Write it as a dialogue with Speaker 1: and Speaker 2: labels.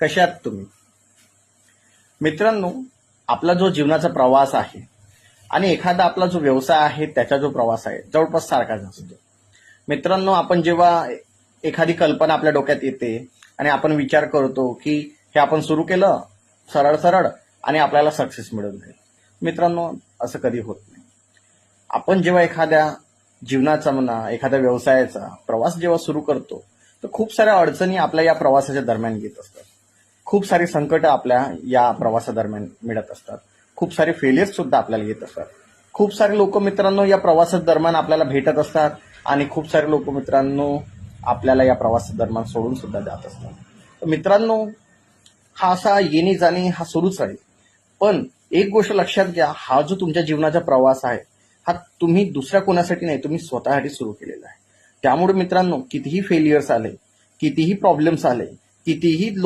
Speaker 1: कशा आहात तुम्ही? मित्रांनो, आपला जो जीवनाचा प्रवास आहे आणि एखादा आपला जो व्यवसाय आहे त्याचा जो प्रवास आहे जवळपास सारखाच असतो. मित्रांनो, आपण जेव्हा एखादी कल्पना आपल्या डोक्यात येते आणि आपण विचार करतो की हे आपण सुरू केलं सरळ सरळ आणि आपल्याला सक्सेस मिळून जाईल. मित्रांनो, असं कधी होत नाही. आपण जेव्हा एखाद्या जीवनाचा म्हणा एखाद्या व्यवसायाचा प्रवास जेव्हा सुरू करतो तर खूप साऱ्या अडचणी आपल्या या प्रवासाच्या दरम्यान येत असतात. खूप सारी संकट आपल्या या प्रवासादरम्यान मिळत असतात. खूप सारे फेलियर्स सुद्धा आपल्याला येत असतात. खूप सारे लोक मित्रांनो या प्रवासादरम्यान आपल्याला भेटत असतात आणि खूप सारे लोक मित्रांनो आपल्याला या प्रवासादरम्यान सोडून सुद्धा जात असतात. तर मित्रांनो, हा असा येणे जाणे हा सुरूच आहे. पण एक गोष्ट लक्षात घ्या, हा जो तुमच्या जीवनाचा प्रवास आहे हा तुम्ही दुसऱ्या कोणासाठी नाही, तुम्ही स्वतःसाठी सुरू केलेला आहे. त्यामुळे मित्रांनो, कितीही फेलियर्स आले, कितीही प्रॉब्लेम्स आले, कितीही